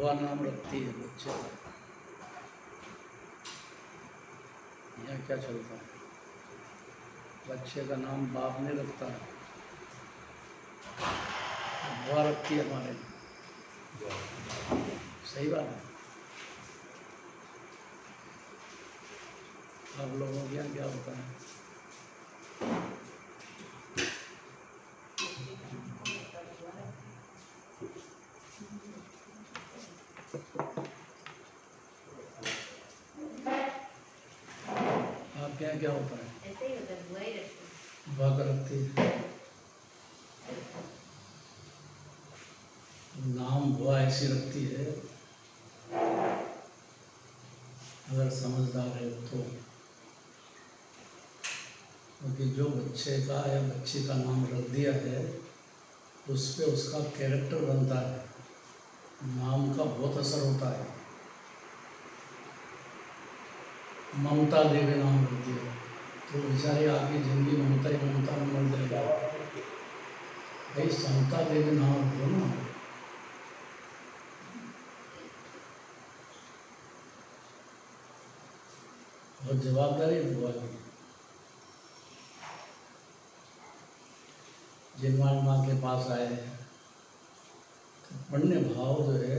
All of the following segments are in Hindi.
भुआ नाम रखती है बच्चे का। यहाँ क्या चलता है, बच्चे का नाम बाप नहीं रखता है, भुआ रखती है हमारे। सही बात है। आप लोगों के यहाँ क्या होता है? आपके यहाँ क्या होता है? ऐसे ही होता है, बुआ ही रखती है। भुआ का रखती है। नाम भुआ ऐसी रखती है, अगर समझदार है तो, क्योंकि जो बच्चे का या बच्ची का नाम रख दिया है उस पर उसका कैरेक्टर बनता है, नाम का बहुत असर होता है। ममता देवी नाम रख दिया तो बेचारी आपकी ज़िंदगी ममता ही ममता में मर जाएगा। भाई समता देवी नाम रखो ना। बहुत जवाबदारी है बुआ की। जिनवान माँ के पास आए तो पुण्य भाव जो है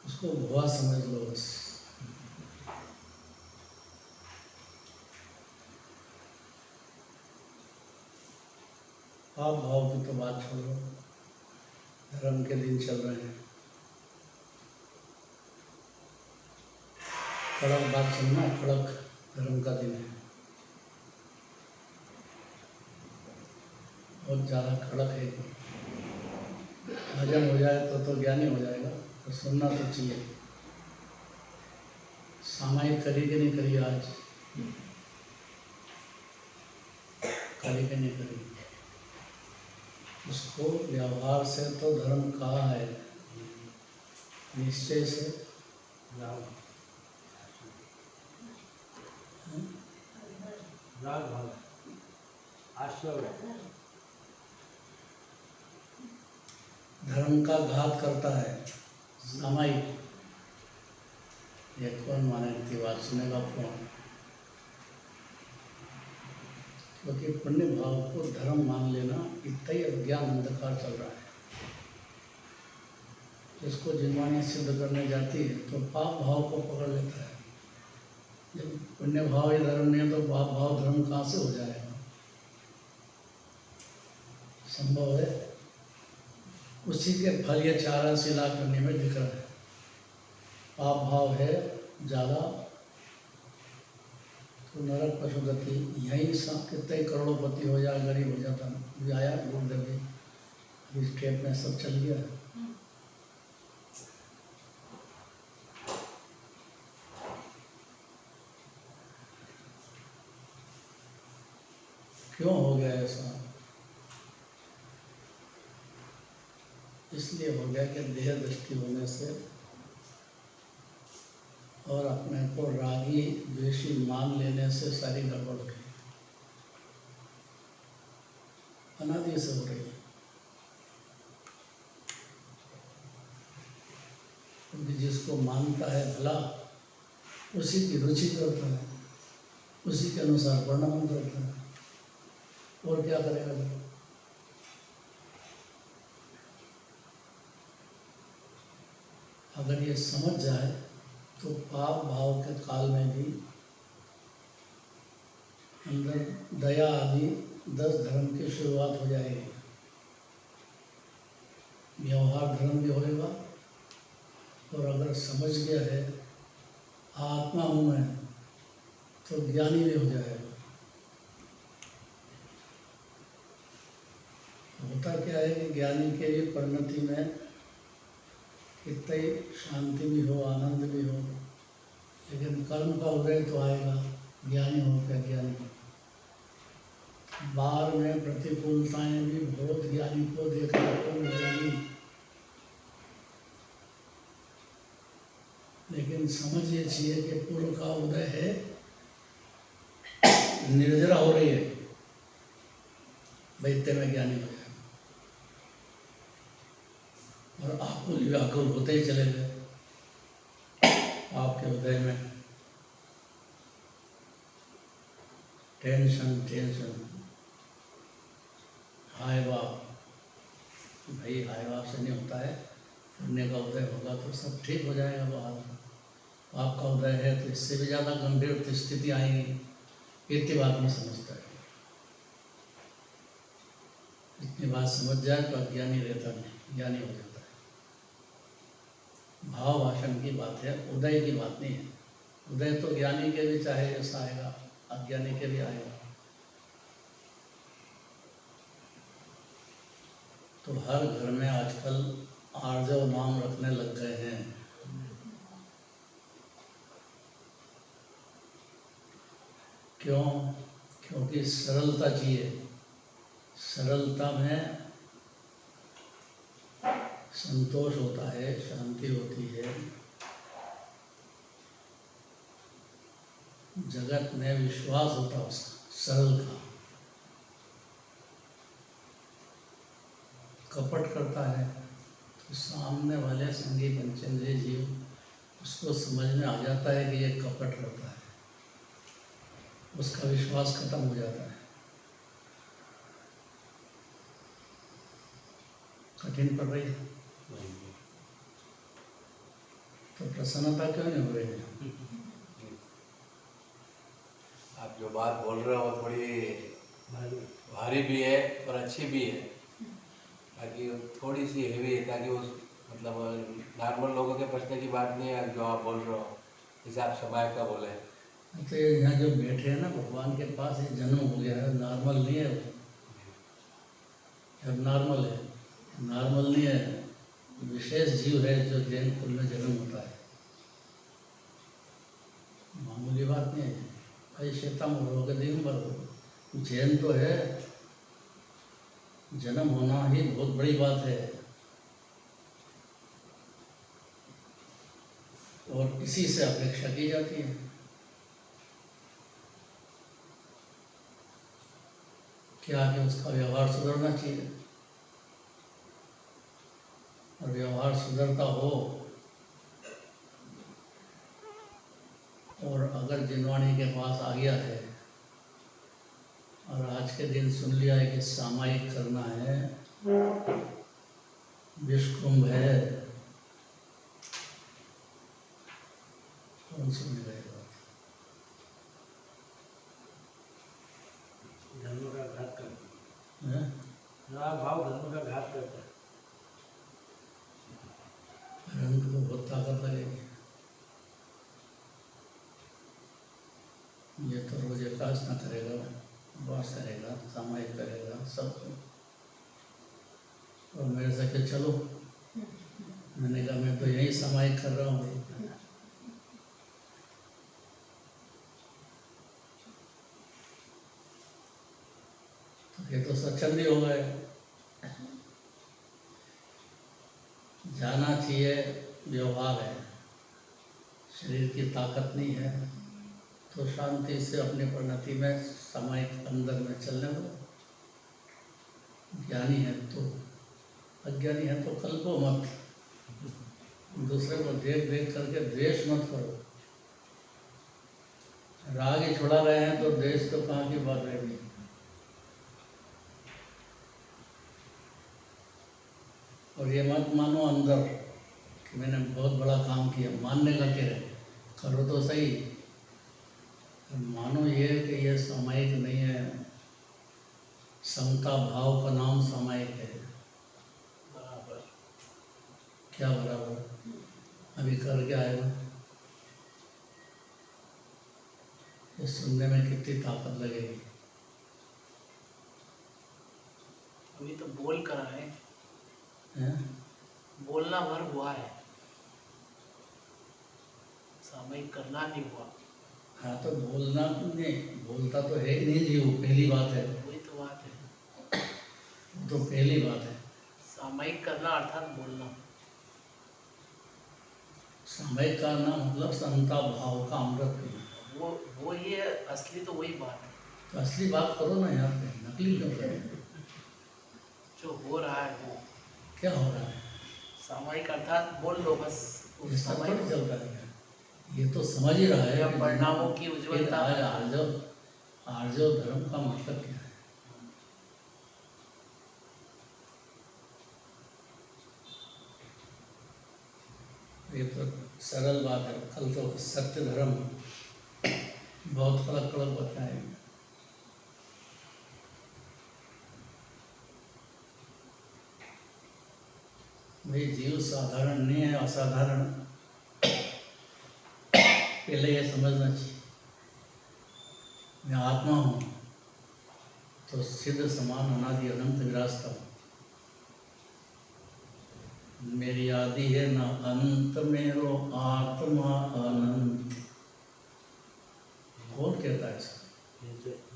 उसको भुआ समझ लो बस। पाप भाव की तो बात छोड़ो, धर्म के दिन चल रहे हैं। कड़क बात सुनना, कड़क धर्म का दिन है, बहुत ज़्यादा कड़क है। हजम हो जाए तो ज्ञानी हो जाएगा, तो सुनना तो चाहिए। सामायिक करी कि नहीं करी आज? करी कि नहीं करी? उसको व्यवहार से तो धर्म कहा है, निश्चय से धर्म का घात करता है सामायिक। ये कौन माने इतनी बात सुनेगा कौन? क्योंकि पुण्य भाव को धर्म मान लेना, इतना ही अज्ञान अंधकार चल रहा है। जिसको जिनवानी सिद्ध करने जाती है तो पाप भाव को पकड़ लेता है। जब पुण्य भाव ही धर्म नहीं है तो पाप भाव धर्म कहाँ से हो जाएगा? संभव है? उसी के फल ये 84 लाख करने में दिख रहा है। पाप भाव है ज़्यादा तो नरक पशुगति, यहीं सब कितने करोड़पति हो जाए, गरीब हो जाता। अभी आया गुरुदेव, अभी स्टेप में सब चल गया। क्यों हो गया ऐसा? इसलिए हो गया कि देह दृष्टि होने से और अपने को रागी द्वेषी मान लेने से सारी गड़बड़ हो गई। अनादि से हो रही है। क्योंकि जिसको मानता है भला उसी की रुचि करता है, उसी के अनुसार वर्णन करता है, और क्या करेगा? अगर ये समझ जाए तो पाप भाव के काल में भी अंदर दया आदि 10 धर्म की शुरुआत हो जाएगी। व्यवहार धर्म भी होएगा, और अगर समझ गया है आत्मा हूँ मैं तो ज्ञानी भी हो जाएगा। होता क्या है कि ज्ञानी के लिए परिणति में कितनी शांति भी हो, आनंद भी हो, लेकिन कर्म का उदय तो आएगा ज्ञानी हो क्या ज्ञानी। बाहर में प्रतिकूलताएं भी बहुत ज्ञानी को देखने को मिलेगी, लेकिन समझ ये चाहिए कि पूर्व का उदय है, निर्जरा हो रही है, वैद्य में ज्ञानी हो जाए। और आकुल व्याकुल होते ही चले गए आपके हृदय में। टेंशन टेंशन, हाय बाप, भाई हाय बाप से नहीं होता है। पुण्य का उदय होगा तो सब ठीक हो जाएगा। बाहर पाप का उदय है तो इससे भी ज़्यादा गंभीर स्थिति आएगी। इतनी बात नहीं समझता है। इतनी बात समझ जाए तो अज्ञानी रहता नहीं, ज्ञानी हो जाता है। भाव भाषण की बात है, उदय की बात नहीं है। उदय तो ज्ञानी के भी चाहे जैसा आएगा, अज्ञानी के भी आएगा। तो हर घर में आजकल आर्जव नाम रखने लग गए हैं। क्यों? क्योंकि सरलता चाहिए। सरलता में संतोष होता है, शांति होती है। जगत में विश्वास होता है उसका, सरल का। कपट करता है तो सामने वाले संगी पंचेंद्रिय जीव उसको समझ में आ जाता है कि ये कपट करता है, उसका विश्वास खत्म हो जाता है। कठिन पड़ रही है तो प्रसन्नता क्यों नहीं हो रही है? आप जो बात बोल रहे हो थोड़ी भारी भी है और अच्छी भी है, ताकि थोड़ी सी हेवी है, ताकि उस मतलब नॉर्मल लोगों के पछने की बात नहीं है जो आप बोल रहे हो, जैसे आप समय का बोले। तो ये यहाँ जो बैठे हैं ना भगवान के पास, ये जन्म हो गया है, नॉर्मल नहीं है वो। नॉर्मल है, नॉर्मल नहीं है, विशेष जीव है जो जैन कुल में जन्म होता है। मामूली बात नहीं है। भाई श्वेतांबर हो गए, दिगंबर हो, जैन तो है। जन्म होना ही बहुत बड़ी बात है। और इसी से अपेक्षा की जाती है। क्या कि उसका व्यवहार सुधरना चाहिए। और व्यवहार सुधरता हो, और अगर जिनवाणी के पास आ गया है और आज के दिन सुन लिया है कि सामायिक करना है, विश्वकुंभ है, कौन सुन रहेगा? धर्म का घात करता है? है। राग भाव धर्म का घात करता है। रंग को बहुत ताकत लगेगी। ये तो रोज एकादशा करेगा, उपवास करेगा, सामायिक करेगा, सब। और मेरे से कि चलो, मैंने कहा मैं तो यही सामायिक कर रहा हूँ। तो ये तो स्वच्छंद ही हो गए। जाना चाहिए, व्यवहार है, शरीर की ताकत नहीं है तो शांति से अपनी परिणति में सामायिक अंदर में चलने दो। ज्ञानी है तो, अज्ञानी है तो कल्पो मत। दूसरे को देख देख करके द्वेष मत करो। राग ही छुड़ा रहे हैं तो द्वेष तो कहाँ की बात रहेगी। और ये मत मानो अंदर कि मैंने बहुत बड़ा काम किया, मानने का क्या है, करो तो सही। मानो ये कि ये सामायिक नहीं है, समता भाव का नाम सामायिक है। बराबर। क्या बराबर? अभी कर क्या आएगा? ये सुनने में कितनी ताकत लगेगी। अभी तो बोल कर आए, हैं? बोलना भर हुआ है, सामयिक करना नहीं हुआ। हाँ तो बोलना नहीं, बोलता तो है ही नहीं जीव, पहली बात है। वही तो बात है, तो पहली बात है, सामयिक करना अर्थात बोलना। सामयिक का नाम मतलब समता भाव का अमृत पीना। वो ये असली तो वही बात है। तो असली बात करो ना यार, नकली क्यों करें? जो हो रहा है वो क्या हो रहा है? सामयिक अर्थात बोल लो बस उस इसका समय थोड़ी चलता है, ये तो समझ ही रहा है या कि परिणामों की फिर उज्ज्वलता आर्जव धर्म का मतलब क्या है। ये तो सरल बात है, कल तो सत्य धर्म बहुत कड़क कड़क बताएंगे। भाई जीव साधारण नहीं है, असाधारण। पहले ये समझना चाहिए, मैं आत्मा हूँ तो सिद्ध समान अनादि अनंत विरासता हूँ। मेरी आदि है ना अंत, मेरो आत्मा अनंत। कौन कहता है ऐसा?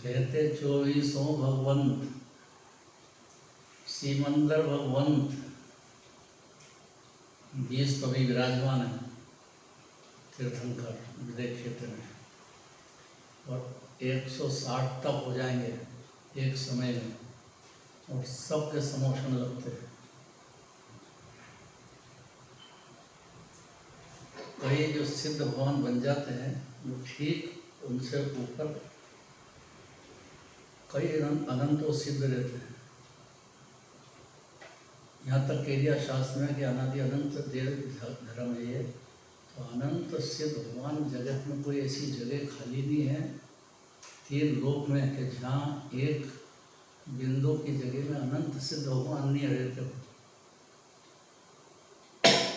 कहते 24 भगवंत, सिमंदर भगवंत, 20 कवि विराजमान है तीर्थंकर विदेश क्षेत्र में, और 160 तक हो जाएंगे एक समय में, और सबके समोषण लगते हैं। कई जो सिद्ध भगवान बन जाते हैं वो ठीक उनसे ऊपर कई अनंतों सिद्ध रहते हैं। यहाँ तक कह दिया शास्त्र में कि अनादि अनंत देव धर्म है ये, तो अनंत सिद्ध भगवान जगत में कोई ऐसी जगह खाली नहीं है 3 लोक में कि जहाँ एक बिंदु की जगह में अनंत सिद्ध भगवान नहीं रहते हो।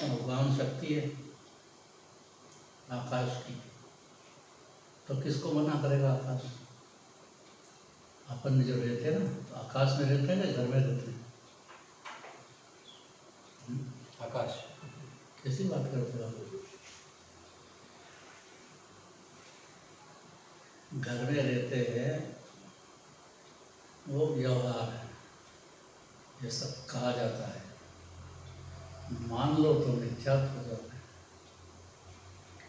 भगवान शक्ति है आकाश की, तो किसको मना करेगा आकाश? अपन जो रहते हैं ना, तो आकाश में रहते हैं या घर में रहते हैं? आकाश। कैसी बात करते हो आप? घर में रहते हैं, वो व्यवहार है, ये सब कहा जाता है। मान लो तो मिथ्यात्व हो जाता है,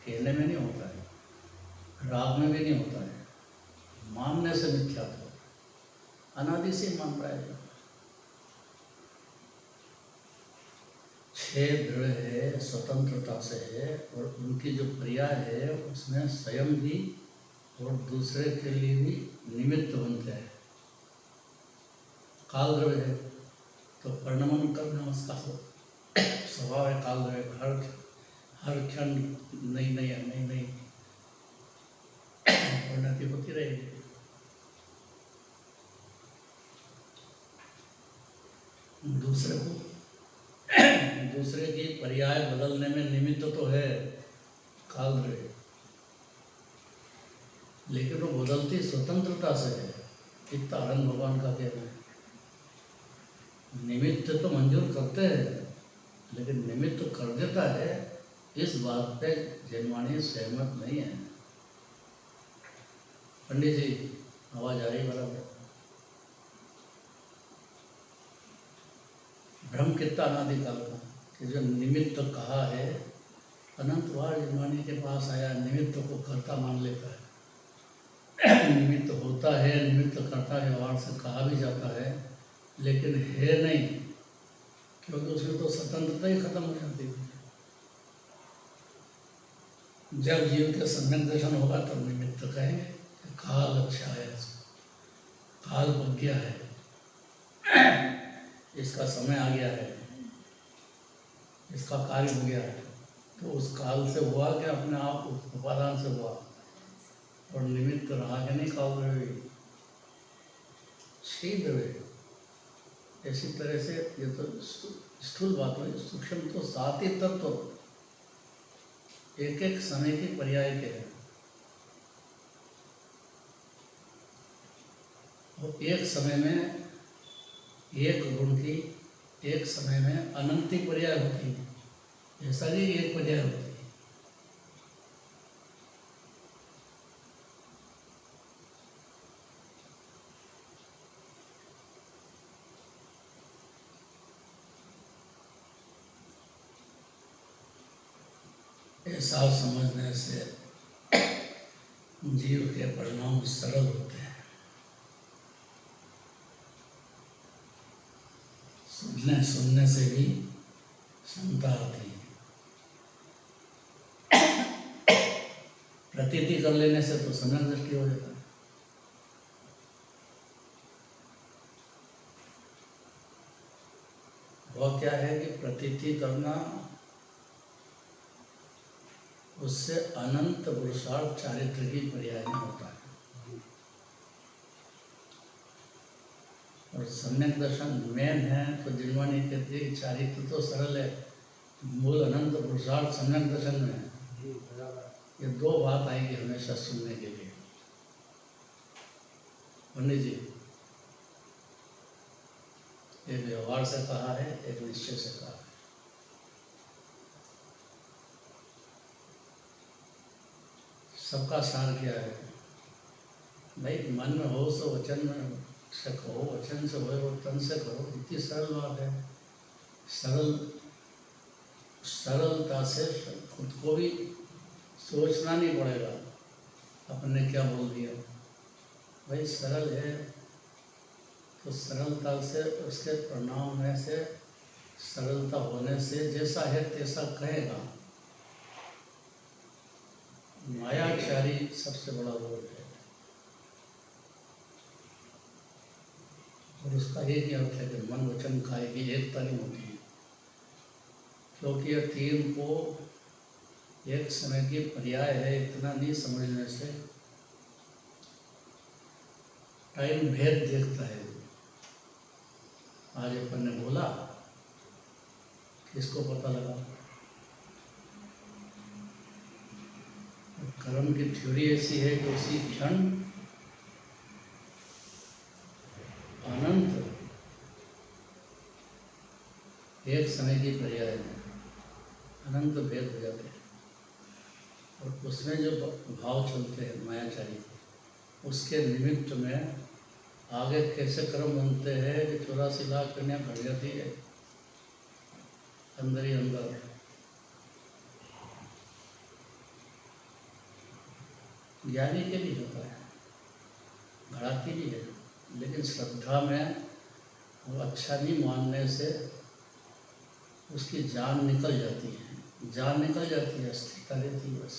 कहने में नहीं होता है, राग में भी नहीं होता है, मानने से मिथ्यात्व होता है। अनादि से मान रहा है, 6 दृढ़ है, स्वतंत्रता से है, और उनकी जो पर्याय है उसमें स्वयं भी और दूसरे के लिए भी निमित्त बनते हैं। काल द्रव्य है तो परिणमन करना उसका स्वभाव है। काल द्रव्य हर क्षण नई परिणति होती रहेगी। दूसरे की पर्याय बदलने में निमित्त तो है काल द्रव्य, लेकिन वो बदलती स्वतंत्रता से है। इतना आनंद भगवान का कहना है। निमित्त तो मंजूर करते हैं, लेकिन निमित्त कर देता है, इस बात पे जन्मानी सहमत नहीं है। पंडित जी आवाज आ रही बराबर? भ्रम कितना अनादिकाल का कि जो निमित्त कहा है, अनंत बार जन्मानी के पास आया, निमित्त को कर्ता मान लेता है। निमित्त होता है, निमित्त कर्ता व्यवहार से कहा भी जाता है, लेकिन है नहीं, क्योंकि उसमें तो स्वतंत्रता ही खत्म हो जाती है। जब जीव के सम्यक दर्शन होगा तब तो निमित्त कहेंगे कि काल अच्छा है, काल बन गया है, इसका समय आ गया है, इसका कार्य हो गया है। तो उस काल से हुआ कि अपने आप उपादान से हुआ, और निमित्त रहा कि नहीं काल द्रव्य, शीघ्र है। इसी तरह से ये तो स्थूल बात है, सूक्ष्म तो 7 ही तत्व एक एक समय की पर्याय के हैं। और एक समय में एक गुण की एक समय में अनंती पर्याय होती है, ऐसा नहीं एक पर्याय होती है। ऐसा समझने से जीव के परिणाम सरल होते हैं। सुनने से भी क्षमता आती है। प्रतीति कर लेने से तो सम्यक दृष्टि हो जाता है। वह क्या है कि प्रतीति करना, उससे अनंत पुरुषार्थ चारित्र की पर्याय में होता है। और सम्यक दर्शन मेन है, तो जिनवाणी कहती है चारित्र तो सरल है, मूल अनंत पुरुषार्थ सम्यक दर्शन में है। ये दो बात आएगी हमेशा सुनने के लिए। पंडित जी, एक व्यवहार से कहा है, एक निश्चय से कहा है। सबका सार क्या है भाई? मन में हो सो वचन में से कहो, वचन से हो तन से करो। इतनी सरल बात है। सरलता से खुद को भी सोचना नहीं पड़ेगा अपन ने क्या बोल दिया। भाई सरल है तो सरलता से, उसके परिणाम में से, सरलता होने से जैसा है तैसा कहेगा। मायाचारी सबसे बड़ा रोग है। और उसका एक ही अर्थ है कि मन वचन काया की एकता नहीं होती है, क्योंकि यह तीन को एक समय की पर्याय है। इतना नहीं समझने से टाइम भेद देखता है। आज अपन ने बोला, किसको पता लगा? कर्म की थ्योरी ऐसी है कि उसी क्षण अनंत एक समय की पर्याय में अनंत भेद हो जाते हैं। और उसमें जो भाव चलते हैं मायाचारी, उसके निमित्त में आगे कैसे कर्म बनते हैं कि 84 लाख कन्या घट जाती है अंदर ही अंदर। ज्ञानी के लिए होता है, घड़ाती भी है, लेकिन श्रद्धा में वो अच्छा नहीं मानने से उसकी जान निकल जाती है। जान निकल जाती है, स्थिरता रहती है बस।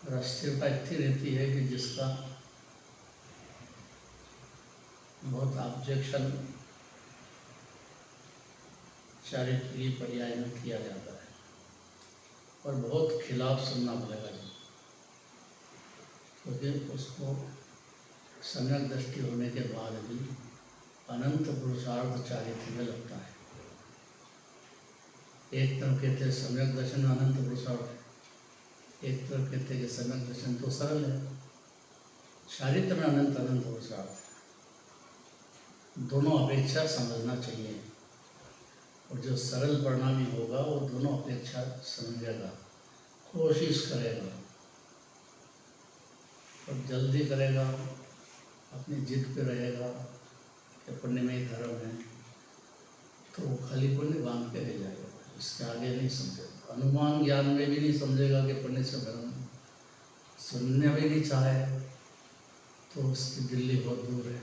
और स्थिरता इतनी रहती है कि जिसका बहुत ऑब्जेक्शन चारित्र की पर्याय में किया जाता है, और बहुत खिलाफ सुनना पड़ेगा जी, क्योंकि उसको सम्यक दृष्टि होने के बाद भी अनंत पुरुषार्थ चारित्र में लगता है। एक तरफ कहते हैं सम्यक दर्शन अनंत पुरुषार्थ, एक तरफ कहते हैं कि सम्यक दर्शन तो सरल है, चारित्र में अनंत अनंत पुरुषार्थ। दोनों अपेक्षा समझना चाहिए, और जो सरल परिणामी होगा वो दोनों अपेक्षा समझेगा, कोशिश करेगा। और जल्दी करेगा, अपनी जिद पे रहेगा कि पुण्य में ही धर्म है, तो वो खाली पुण्य बांध के रह जाएगा, इसके आगे नहीं समझेगा। अनुमान ज्ञान में भी नहीं समझेगा कि पुण्य से धर्म है, सुनने भी नहीं चाहे तो उसकी दिल्ली बहुत दूर है।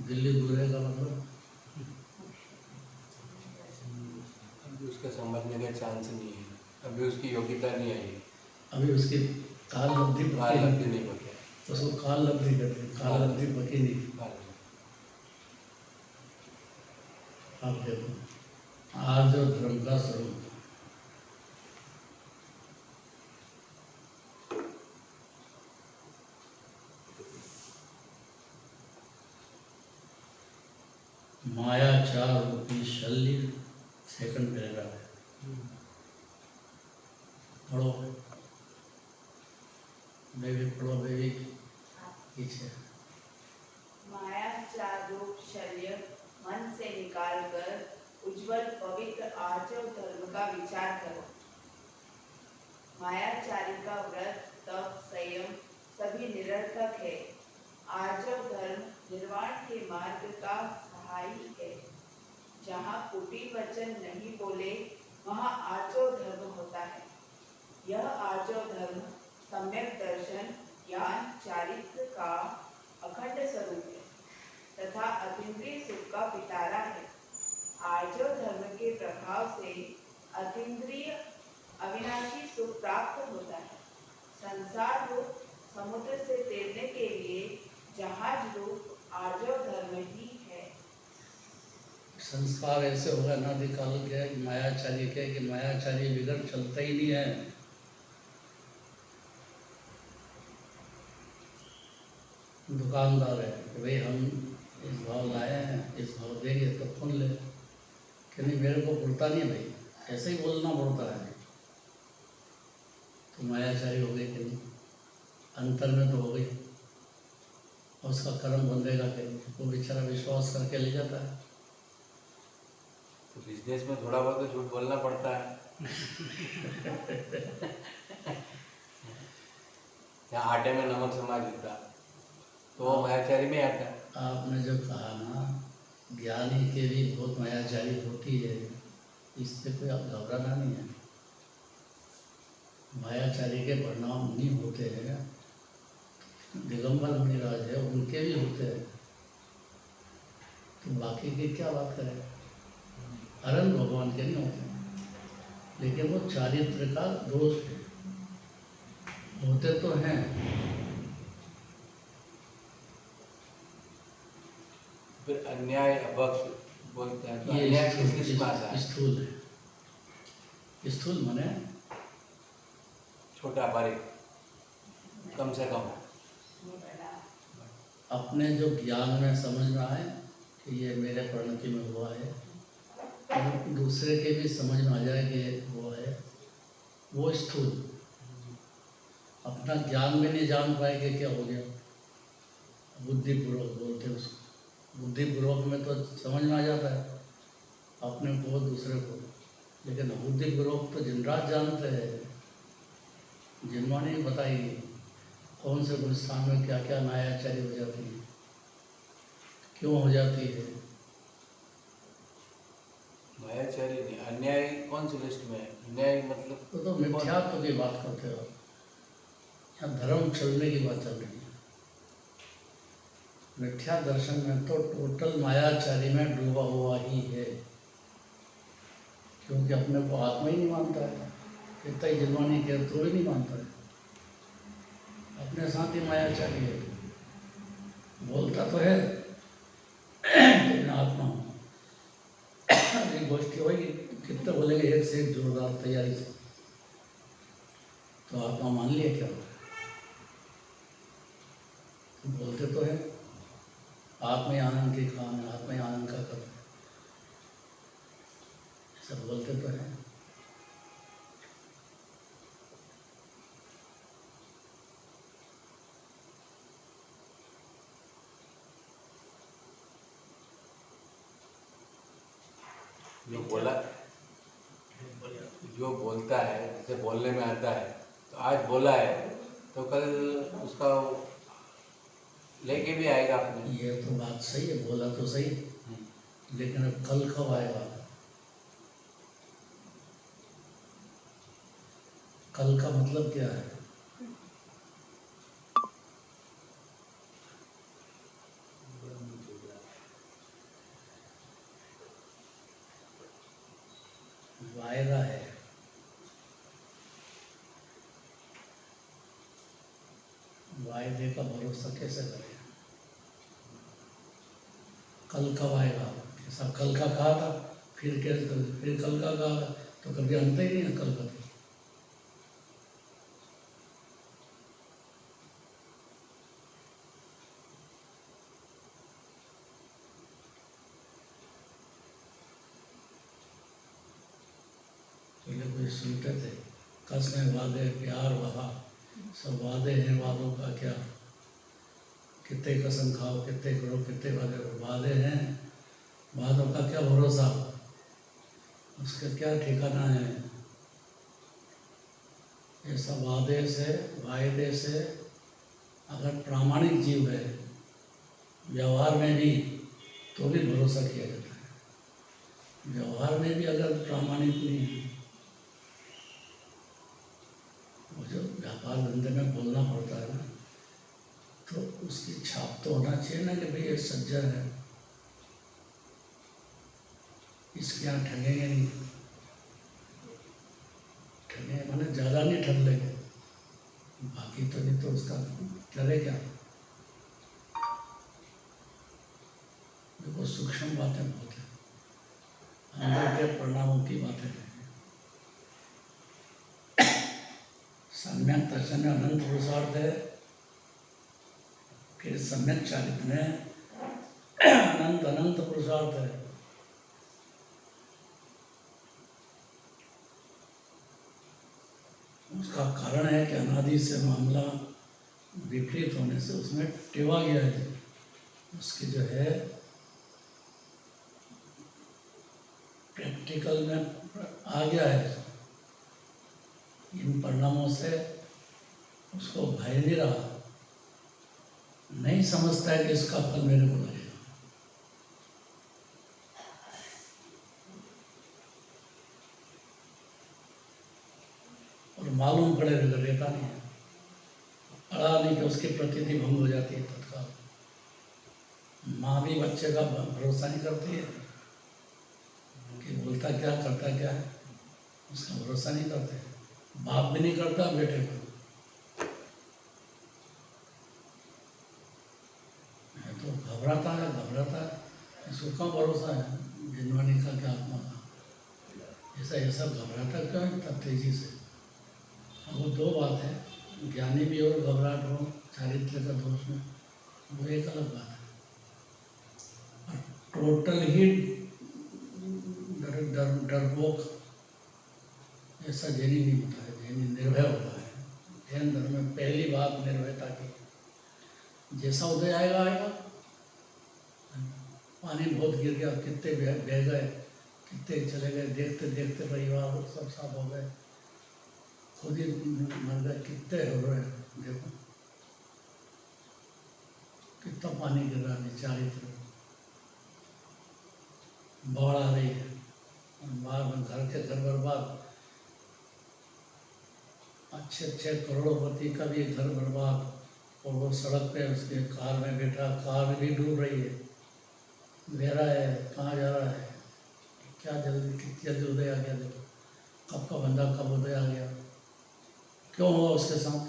दिल्ली दूर है का मतलब अभी उसके समझने का चांस नहीं है, अभी उसकी योग्यता नहीं आई, अभी उसकी काल लब्धि नहीं पकी। उसको काल लब्धि कहते हैं, काल लब्धि पकी नहीं। आप देखो आज जो धर्म का स्वरूप, मायाचार रूपी शल्य, सेकंड पैराग्राफ है, पढ़ो बेबी, पढ़ो बेबी पीछे। मायाचार रूप शल्य मन से निकालकर उज्जवल पवित्र आर्जव धर्म का विचार करो। मायाचारी का व्रत, तप, संयम सभी निरर्थक है। आर्जव धर्म निर्वाण के मार्ग का सहायी है। जहाँ कुटी वचन नहीं बोले वहाँ आर्जव धर्म होता है। यह आर्जव धर्म सम्यक दर्शन, ज्ञान, चारित्र का अखंड स्वरूप है तथा अतीन्द्रिय सुख का पिटारा है। आर्जव धर्म के प्रभाव से अतीन्द्रिय अविनाशी सुख प्राप्त होता है। संसार रूप समुद्र से तैरने के लिए जहाज रूप आर्जव धर्म ही है। संस्कार ऐसे होगा नदी काल के मायाचारी के कि मायाचारी बिगड़ चलता ही नहीं है। दुकानदार है कि भाई हम इस भाव लाए हैं, इस भाव देंगे तो कौन ले, कि नहीं मेरे को पड़ता नहीं भाई, ऐसे ही बोलना पड़ता है। तो मायाचारी हो गई कि नहीं, अंतर में तो हो गई, और उसका कर्म बंधेगा कि नहीं, वो बेचारा विश्वास करके ले जाता है। तो बिजनेस में थोड़ा बहुत तो झूठ बोलना पड़ता है। जहाँ आटे में नमक समा देता तो वो मायाचारी में आता है। आपने जो कहा ना, ज्ञानी के भी बहुत मायाचारी होती है, इससे कोई आप घबराना नहीं है। मायाचारी के परिणाम नहीं होते हैं, दिगंबर मुनिराज है उनके भी होते हैं, तो बाकी की क्या बात करें। अरन भगवान के नहीं होते, लेकिन वो चारित्र का दोष है, होते तो हैं। फिर अन्याय अपक्ष बोलते हैं, तो ये अन्याय किस किस में आता है? स्थूल है। स्थूल माने छोटा बारीक, कम से कम। अपने जो ज्ञान में समझ में आए कि ये मेरे परिणति में हुआ है, और दूसरे के भी समझ में आ जाए कि ये हुआ है, वो स्थूल। अपना ज्ञान में नहीं जान पाए कि क्या हो गया, बुद्धिपूर्वक बोलते हैं उसको। बुद्धिपूर्वक में तो समझ में आ जाता है अपने को दूसरे को, लेकिन बुद्धिपूर्वक तो दिन रात जानते हैं। जिनवाणी बताइए कौन से गुणस्थान में क्या क्या मायाचारी हो जाती है, क्यों हो जाती है। मायाचारी नहीं, अन्याय कौन सी लिस्ट में है? अन्याय मतलब तो मिथ्यात्व की बात करते हो, यहाँ धर्म चलने की बात चल रही है। मिथ्या दर्शन में तो टोटल मायाचारी में डूबा हुआ ही है, क्योंकि अपने को आत्मा ही नहीं मानता है, इतना ही जिनवानी के तो ही नहीं मानता है, अपने साथ ही मायाचारी है। बोलता तो है कि मैं आत्मा हूँ, अभी गोष्ठी होगी कितने बोलेंगे एक से एक जोरदार तैयारी से, तो आत्मा मान लिया क्या? तो बोलते तो है आत्मा ही आनंद की खान है, आत्मा ही आनंद का कर्म है, सब बोलते तो है। जो बोलता है, जैसे बोलने में आता है, तो आज बोला है तो कल उसका लेके भी आएगा अपने। ये तो बात सही है, बोला तो सही, लेकिन अब कल कब आएगा? कल का मतलब क्या है? वायदा है, वायदे का भरोसा कैसे करें? कल कब आएगा? ऐसा कल का कहा था, फिर कल का कहा था, तो कभी अंत ही नहीं है कल का। पहले कोई सुनते थे कसमें वादे प्यार वहा, सब वादे हैं, वादों का क्या, कितने कसम खाओ, कितने करो, कितने वादे हैं, वादों का क्या भरोसा, उसका क्या ठिकाना है। ऐसा वादे से वायदे से अगर प्रामाणिक जीव है व्यवहार में भी, तो भी भरोसा किया जाता है। व्यवहार में भी अगर प्रामाणिक नहीं है, वो जो व्यापार धंधे में बोलना पड़ता है ना, तो उसकी छाप तो होना चाहिए ना कि भाई ये सज्जन है, इसके यहाँ ठगेंगे नहीं, ठगे मैंने ज़्यादा नहीं ठग लेंगे, बाकी तो नहीं तो उसका चले क्या। देखो सूक्ष्म बातें बहुत है, अंदर के परिणामों की बातें हैं। सम्यक दर्शन में अनंत पुरुषार्थ है, फिर सम्यक चालित में अनंत अनंत पुरुषार्थ है। उसका कारण है कि अनादि से मामला विपरीत होने से उसमें टेवा गया है, उसकी जो है प्रैक्टिकल में आ गया है। इन परिणामों से उसको भय नहीं रहा, नहीं समझता है कि इसका फल मेरे को लगेगा। और मालूम पड़े तो रहता नहीं है, अड़ा नहीं कि उसकी प्रतीति भंग हो जाती है तत्काल। माँ भी बच्चे का भरोसा नहीं करती है कि बोलता क्या करता क्या है, उसका भरोसा नहीं करते। बाप भी नहीं करता बेटे को। तो घबराता है इसको कहाँ भरोसा है जिनवानी का क्या आत्मा का। ऐसा ये सब घबराता क्यों है तब तेजी से। वो दो बात है, ज्ञानी भी और घबराहट हो चारित्र का दोष में, वो एक अलग बात है। और टोटल ही डरपोक ऐसा जैनी नहीं होता है, जैनी निर्भय होता है। जैन धर्म में पहली बात निर्भयता की, जैसा उदय आएगा आएगा। पानी बहुत गिर गया, कितने बह गए, कितने चले गए, देखते देखते परिवार सब साफ हो गए, खुद ही मर गए, कितने हो रहे हैं। देखो कितना पानी गिर रहा है चारों तरफ, बाढ़ आ रही है, बाढ़ में घर बर्बाद, अच्छे करोड़पति का भी घर बर्बाद। और वो सड़क पे उसके कार में बैठा, कार भी डूब रही है, गहरा है, कहाँ जा रहा है, क्या जल्दी कितनी जल्दी उदय आ गया। देखो कब का बंदा कब उदय आ गया, क्यों हुआ उसके साथ।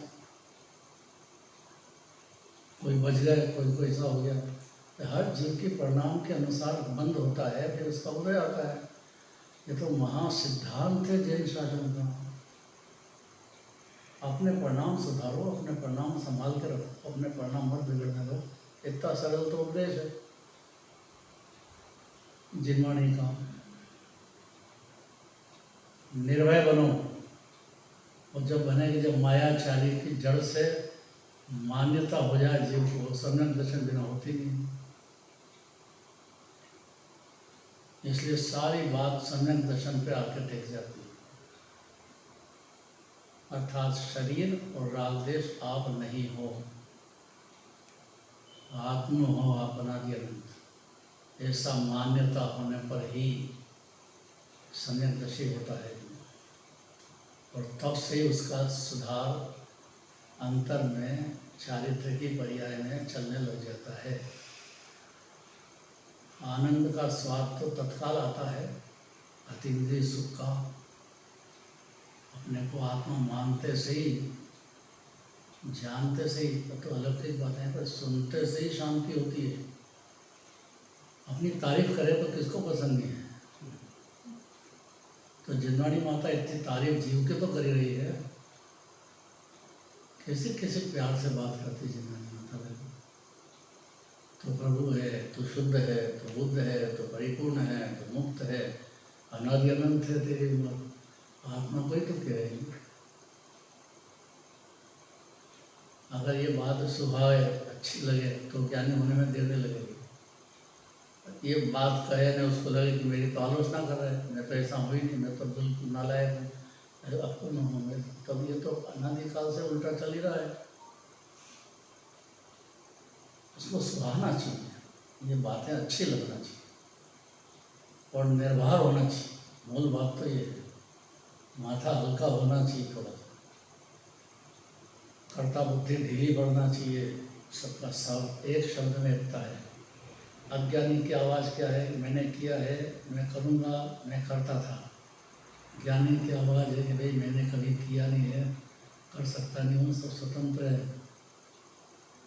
कोई बच गए, कोई ऐसा हो गया। तो हर जीव के परिणाम के अनुसार बंद होता है, फिर उसका उदय आता है। ये तो महासिद्धांत है जैन शासन का। अपने परिणाम सुधारो, अपने परिणाम संभाल के रखो, अपने परिणाम मत बिगड़ने दो। इतना सरल तो उपदेश है जिनवाणी का। निर्भय बनो, और जब बनेगी, जब मायाचारी की जड़ से मान्यता हो जाए जीव को, सम्यक दर्शन बिना होती नहीं। इसलिए सारी बात सम्यक दर्शन पे आके टेक जाती है। अर्थात शरीर और राग देश आप नहीं हो, आत्म हो आप अनादि अनंत। ऐसा मान्यता होने पर ही सम्यक दर्शी होता है, और तब से उसका सुधार अंतर में चारित्र की पर्याय में चलने लग जाता है। आनंद का स्वाद तो तत्काल आता है, अतीन्द्रिय सुख का, अपने को आत्मा मानते से ही, जानते से ही तो अलौकिक बातें हैं, पर सुनते से ही शांति होती है। अपनी तारीफ करे तो किसको पसंद नहीं है। तो जिनवाणी माता इतनी तारीफ जीव के तो कर ही रही है, कैसे कैसे प्यार से बात करती जिनवाणी माता। देखो तो प्रभु है, तो शुद्ध है, तो बुद्ध है, तो परिपूर्ण है, तो मुक्त है, अनादि अनंत है तेरी उम्र। आत्मा को ही तो कह रही है। अगर ये बात सुभाए अच्छी लगे तो ज्ञानी होने में देर नहीं लगेगी। ये बात कहे न उसको लगे कि मेरी तो आलोचना कर रहे हैं, मैं तो ऐसा हुई नहीं, मैं तो बिल्कुल नालायक हूँ, आपको न होंगे, तब ये तो अनादि काल से उल्टा चल ही रहा है। उसको सुहाना चाहिए, ये बातें अच्छी लगना चाहिए, और निर्भर होना चाहिए। मूल बात तो ये है, माथा हल्का होना चाहिए, थोड़ा कर्ता बुद्धि ढीली पड़ना चाहिए, सबका सब एक शब्द में एकता है। अज्ञानी की आवाज़ क्या है? मैंने किया है, मैं करूँगा, मैं करता था। ज्ञानी की आवाज़ है कि भाई मैंने कभी किया नहीं है, कर सकता नहीं हूँ, सब स्वतंत्र है।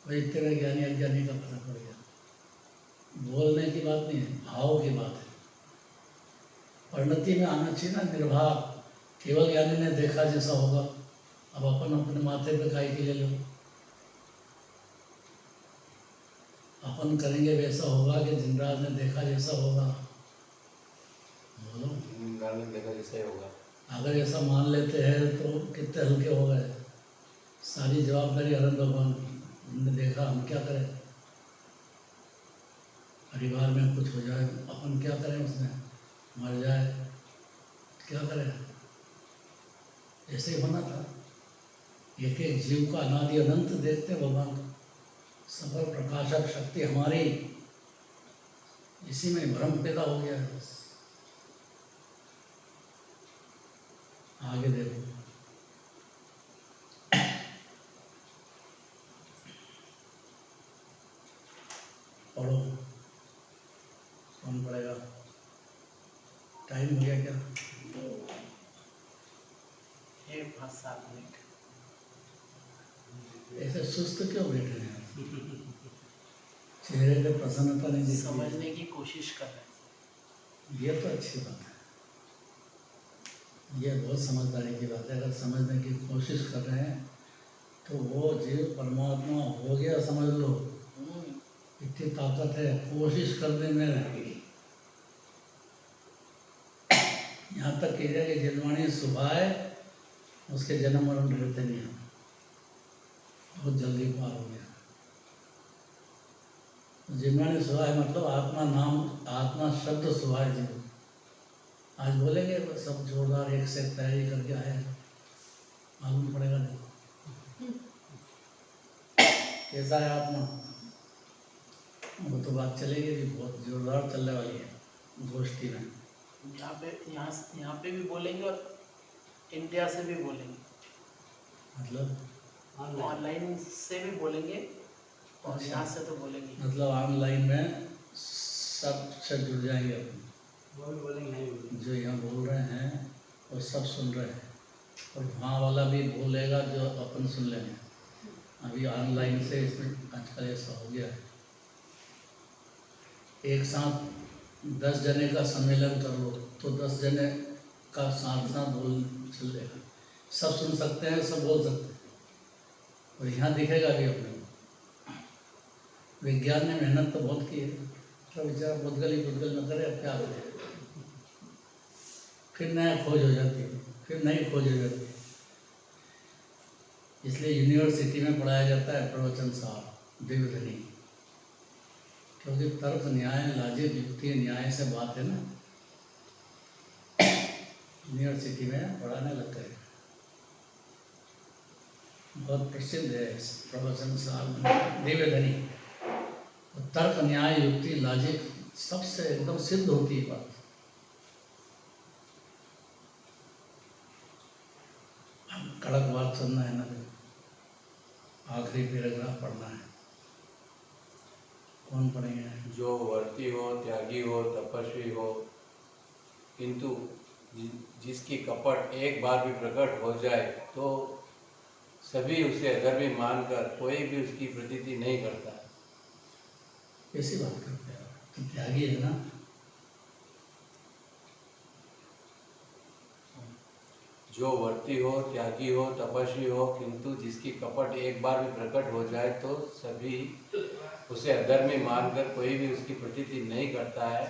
वही तेरा ज्ञानी अज्ञानी का फर्क पड़ गया। बोलने की बात नहीं है, भाव की बात है। परिणति में आना चाहिए ना निर्भाव। केवल ज्ञानी ने देखा जैसा होगा, अब अपन अपने माथे पे काहे के ले लो। अपन करेंगे वैसा होगा कि जिनराज ने देखा जैसा होगा। बोलो, देखा जैसा ही होगा। अगर ऐसा मान लेते हैं तो कितने हल्के हो गए। सारी जवाबदारी हरण भगवान की। हमने देखा, हम क्या करें? परिवार में कुछ हो जाए, अपन क्या करें? उसमें मर जाए, क्या करें? ऐसे ही होना था। एक एक जीव का अनादि अनंत देखते भगवान। सफल प्रकाशक शक्ति हमारी, इसी में भ्रम पैदा हो गया है। आगे देखो, पढ़ो। कौन पढ़ेगा? टाइम हो गया क्या? 5-7 मिनट। ऐसे सुस्त क्यों बैठे हैं? चेहरे पे प्रसन्नता नहीं दिखती। समझने की कोशिश कर रहे हैं। ये तो अच्छी बात है। ये बहुत समझदारी की बात है। अगर समझने की कोशिश कर रहे हैं तो वो जीव परमात्मा हो गया, समझ लो। इतनी ताकत है कोशिश करने में। यहाँ तक कह जाए कि जन्मानी सुबह उसके जन्म मरण रहते नहीं हैं, बहुत जल्दी पार हो गया। जन्मानी सुबह मतलब आत्मा नाम, आत्मा शब्द सुबह जीव। आज बोलेंगे सब जोरदार एक से तैयारी करके आए, मालूम पड़ेगा नहीं कैसा है आत्मा। वो तो बात चलेगी भी, बहुत जोरदार चलने वाली है गोष्ठी में। यहाँ पे भी बोलेंगे और इंडिया से भी बोलेंगे, मतलब ऑनलाइन से भी बोलेंगे और अच्छा। यहाँ से तो बोलेंगे। मतलब ऑनलाइन में सब से जुड़ जाएंगे अपन। जो यहाँ बोल रहे हैं वो सब सुन रहे हैं, और वहाँ वाला भी बोलेगा जो अपन सुन लेंगे। अभी ऑनलाइन से इसमें आजकल ऐसा हो गया है, एक साथ 10 जने का सम्मेलन कर लो तो 10 जने का साथ साथ बोल चलेगा। सब सुन सकते हैं, सब बोल सकते हैं, और यहाँ दिखेगा भी अपने को। विज्ञान ने मेहनत तो बहुत की है, तो विचार बुदगल ही बुदगल न करे, अब क्या करें। फिर नया खोज हो जाती है, फिर नई खोज हो जाती है। इसलिए यूनिवर्सिटी में पढ़ाया जाता है प्रवचन सार द्विवेदी, क्योंकि तर्क न्याय लाजिक युक्ति न्याय से बात है ना। यूनिवर्सिटी में पढ़ाने लग गए, बहुत प्रसिद्ध है प्रवचन सार द्विवेदी। तर्क न्याय युक्ति लाजिक सबसे एकदम सिद्ध होती है बात। कड़क बात सुनना है ना, आखिरी पैराग्राफ पढ़ना है। कौन पढ़ेंगे? जो वर्ती हो, त्यागी हो, तपस्वी हो, किंतु जिसकी कपट एक बार भी प्रकट हो जाए तो सभी उसे अधर्मी मानकर कोई भी उसकी प्रतीति नहीं करता। कैसी बात करते हैं? तो त्यागी है ना। जो वर्ती हो, त्यागी हो, तपस्वी हो, किंतु जिसकी कपट एक बार भी प्रकट हो जाए तो सभी उसे अधर्मी मानकर कोई भी उसकी प्रतीति नहीं करता है।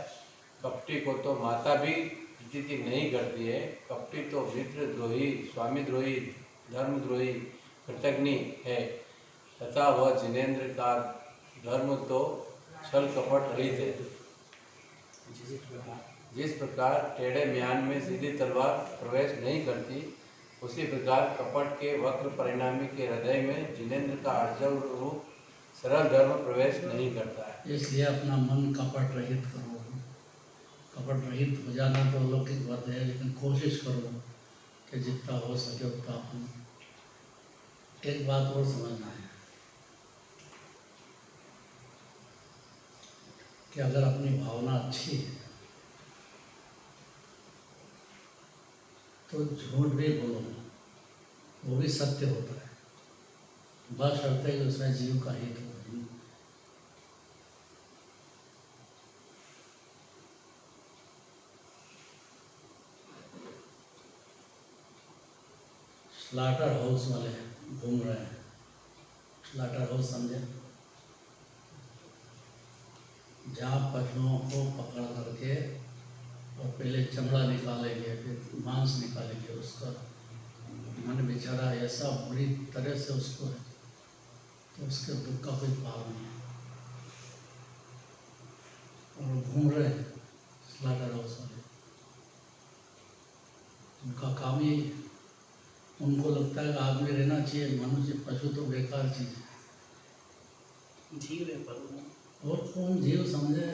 कपटी को तो माता भी प्रतीति नहीं करती है। कपटी तो मित्र द्रोही, स्वामी द्रोही, धर्मद्रोही, कृतघ्नि है, तथा वह जिनेन्द्र का धर्म तो छल कपट रहित है। जिस प्रकार टेढ़े म्यान में सीधी तलवार प्रवेश नहीं करती, उसी प्रकार कपट के वक्र परिणामी के हृदय में जिनेन्द्र का अर्जव रूप सरल धर्म प्रवेश नहीं करता है। इसलिए अपना मन कपट रहित करो। कपट रहित हो जाना तो अलौकिक बात है, लेकिन कोशिश करो कि जितना हो सके उतना अपन। एक बात और समझना है, कि अगर अपनी भावना अच्छी है तो झूठ भी बोलो, वो भी सत्य होता है, बशर्ते है कि उसमें जीव का हित हो। स्लाटर हाउस वाले घूम रहे हैं, स्लाटर हाउस समझे, जहाँ पशुओं को पकड़ करके और पहले चमड़ा निकालेंगे, फिर मांस निकालेंगे, उसका मन बेचारा ऐसा बुरी तरह से उसको है तो उसके दुख का कोई पार नहीं है। और वो घूम रहे हैं स्लाटर हाउस वाले, उनका काम यही है। उनको लगता है कि आदमी रहना चाहिए, मनुष्य, पशु तो बेकार चीज़ है। जीव है पर वो और कौन जीव समझे?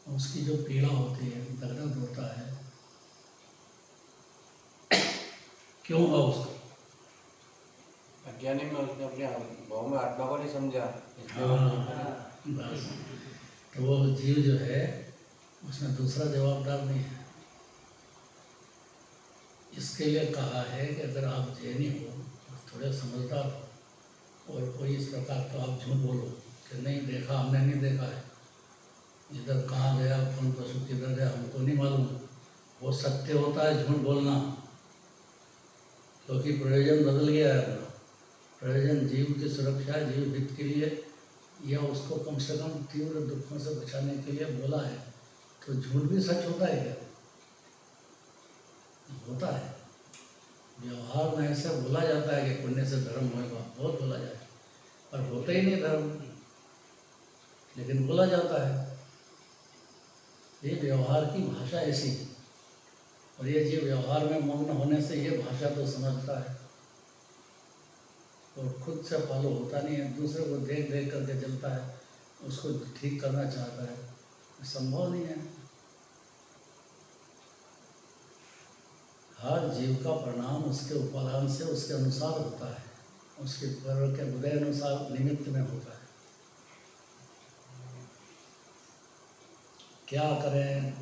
उसकी जो पीड़ा होती है, दर्द होता है, क्यों हुआ उसको? अज्ञानी में उसने अपने भाव में आत्मा को नहीं समझा, इसलिए वो बस, तो वो जीव जो है उसमें दूसरा जवाबदार नहीं है। इसके लिए कहा है कि अगर आप जैनी हो और थोड़े समझदार हो और कोई इस प्रकार तो आप झूठ बोलो कि नहीं देखा, हमने नहीं देखा है, इधर कहाँ गया, कौन पशु किधर गया हमको नहीं मालूम, वो सत्य होता है झूठ बोलना, क्योंकि प्रयोजन बदल गया है अपना। प्रयोजन जीव की सुरक्षा, जीव हित के लिए, या उसको कम से कम तीव्र दुखों से बचाने के लिए बोला है, तो झूठ भी सच होता है क्या? होता है। व्यवहार में ऐसे बोला जाता है कि पुण्य से धर्म होगा, बहुत बोला जाता है, पर होता ही नहीं धर्म, लेकिन बोला जाता है। ये व्यवहार की भाषा ऐसी है, और ये जीव व्यवहार में मग्न होने से ये भाषा तो समझता है और खुद से फॉलो होता नहीं है, दूसरे को देख देख करके चलता है, उसको ठीक करना चाहता है, संभव नहीं है। हर जीव का परिणाम उसके उपादान से, उसके अनुसार होता है, उसके पूर्व के उदय अनुसार निमित्त में होता है। क्या करें,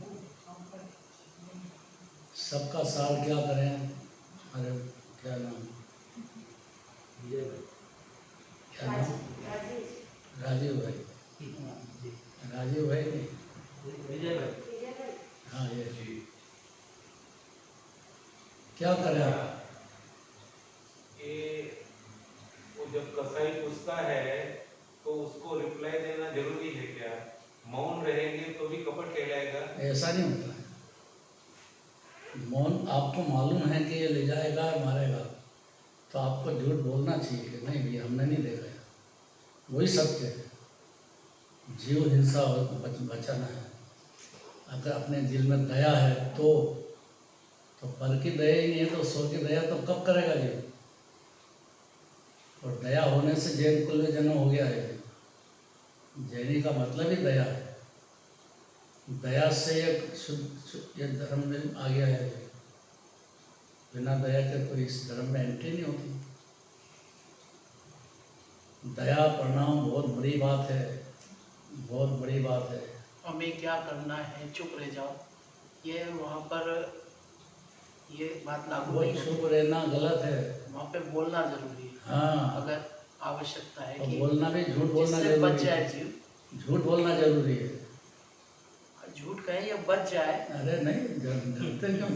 सबका सार क्या करें? अरे क्या नाम, क्या नाम? राजीव भाई, राजीव भाई नहीं, हाँ ये क्या करें आप? वो जब कसाई पूछता है तो उसको रिप्लाई देना जरूरी है क्या? मौन रहेंगे तो भी कपट कहलाएगा? ऐसा नहीं होता है। मौन, आपको मालूम है कि ये ले जाएगा मारेगा, तो आपको झूठ बोलना चाहिए कि नहीं भैया हमने नहीं देखा है, वही सत्य है। जीव हिंसा बचाना है। अगर अपने दिल में दया है तो पर की दया ही नहीं है तो स्व की दया तो कब करेगा जीव? और दया होने से जैन कुल में जन्म हो गया है। जैनी का मतलब ही दया है। दया से ये धर्म में आ गया है। बिना दया के कोई इस धर्म में एंट्री नहीं होती। दया प्रणाम बहुत बड़ी बात है, बहुत बड़ी बात है। हमें क्या करना है, चुप रह जाओ, ये वहाँ पर ये बात लागू वो नहीं चुप होती। रहना गलत है। वहाँ पे बोलना जरूरी है। हाँ, अगर आवश्यकता है और कि बोलना भी, झूठ बोलना जिससे बच जरूरी जाए है। जीव, झूठ बोलना जरूरी है। झूठ कहें या बच जाए। अरे नहीं, डरते क्यों?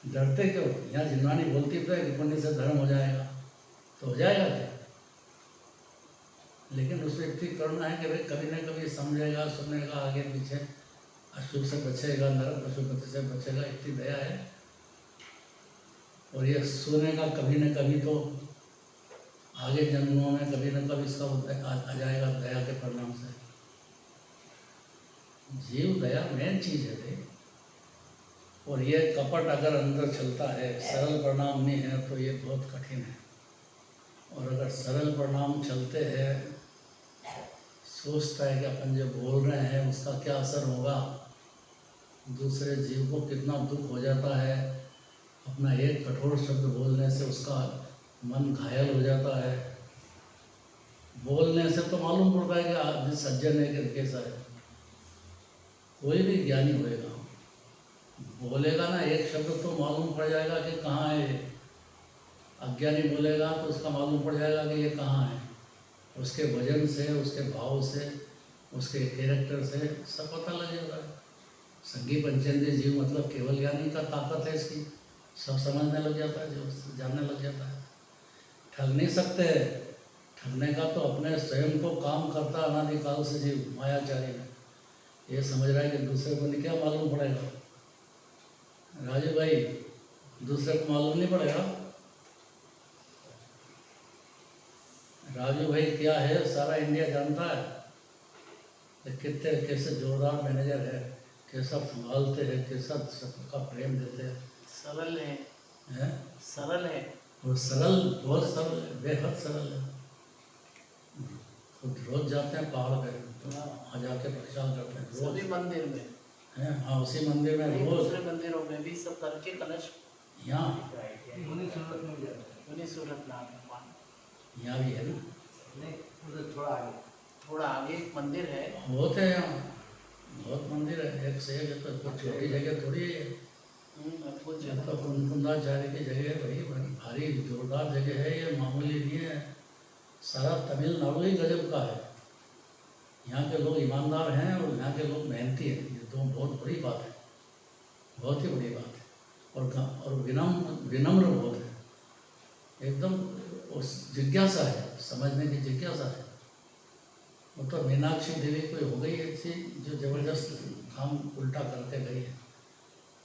डरते क्यों? यहाँ जिनवानी बोलती तो है कि पुण्य से धर्म हो जाएगा, तो हो जाएगा क्या? लेकिन उस व्यक्ति करना है कि भाई कभी न कभी समझेगा, सुनेगा, आगे पीछे अशुभ से बचेगा, नरक पशुपति से बचेगा, इतनी दया है। और ये सुनेगा कभी न कभी, तो आगे जन्मों में कभी न कभी इसका आ जाएगा दया के परिणाम से। जीव दया मेन चीज है भाई। और ये कपट अगर अंदर चलता है, सरल परिणाम नहीं है, तो ये बहुत कठिन है। और अगर सरल परिणाम चलते हैं, सोचता है कि अपन जो बोल रहे हैं उसका क्या असर होगा, दूसरे जीव को कितना दुख हो जाता है, अपना एक कठोर शब्द बोलने से उसका मन घायल हो जाता है। बोलने से तो मालूम पड़ता है कि आदमी सज्जन है कि कैसा है। कोई भी ज्ञानी होएगा, बोलेगा ना एक शब्द तो मालूम पड़ जाएगा कि कहाँ है ये। अज्ञानी बोलेगा तो उसका मालूम पड़ जाएगा कि ये कहाँ है। उसके वजन से, उसके भाव से, उसके कैरेक्टर से सब पता लग जाता है। संगी पंचेंद्रिय जीव मतलब केवल ज्ञानी का ताकत है इसकी, सब समझने लग जाता है, जो जानने लग जाता है। ठग नहीं सकते। ठगने का तो अपने स्वयं को काम करता अनादिकाल से जीव मायाचारी में। ये समझ रहा है कि दूसरे को नहीं, क्या मालूम पड़ेगा राजू भाई, दूसरे को मालूम नहीं पड़ेगा। राजू भाई क्या है सारा इंडिया जानता है कि कितने कैसे जोरदार मैनेजर है, कैसा संभालते हैं, कैसा सबका प्रेम देते हैं। सरल है, हैं? सरल है। और सरल, बहुत सरल है, बेहद सरल है। खुद रोज जाते हैं पहाड़ पे, वहाँ जाके प्रक्षाल करते हैं रोज। सभी मंदिर में हैं? हाँ, उसी मंदिर में रोज। दूसरे मंदिरों में भी सब करके कलश यहाँ उन्हीं सूरत नाम भगवान। यहाँ भी है ना, थोड़ा आगे एक मंदिर है। बहुत है यहाँ, बहुत मंदिर है, एक से एक। तो कोई छोटी जगह थोड़ी है। अद्भुत जब जगह। तक कुंदाचार्य की जगह है भाई, बड़ी भारी जोरदार जगह है, ये मामूली नहीं है। सारा तमिलनाडु ही गजब का है। यहाँ के लोग ईमानदार हैं और यहाँ के लोग मेहनती हैं, ये दो बहुत बड़ी बात है, बहुत ही बड़ी बात है। और विनम्र बहुत है एकदम। उस जिज्ञासा है, समझने की जिज्ञासा है। वो तो मीनाक्षी देवी कोई हो गई ऐसी जो जबरदस्त काम उल्टा करके गई है।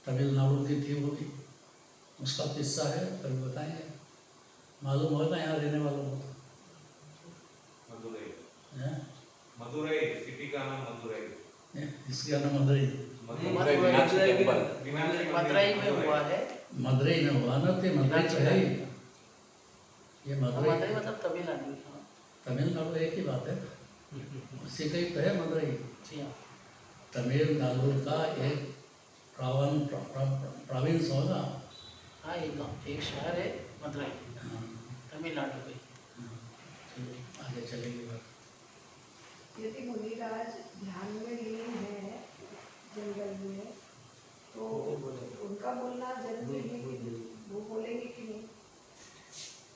तमिलनाडु की थी वो भी, उसका किस्सा है, कभी बताएंगे, मालूम होगा यहाँ रहने वालों को। मदुरई, हैं? मदुरई सिटी का नाम मदुरई। इसका नाम मदुरई। मदुरई मीनाक्षी टेम्पल। मदुरई में हुआ है। मदुरई में हुआ ना, तो मदुरई तो है ही। ये मदुरई मदुरई मतलब तमिलनाडु। हाँ। तमिलनाडु एक ही बात है, उसी का ही तो है मदुरई। जी हाँ। तमिलनाडु का एक प्रोविंस होगा। हाँ, एक शहर है मदुरई, हाँ, तमिलनाडु में। हाँ, चलो आगे चलेगी बात। यदि मुनिराज ध्यान में लीन है जंगल में, तो उनका बोलना जरूरी है कि वो बोलेंगे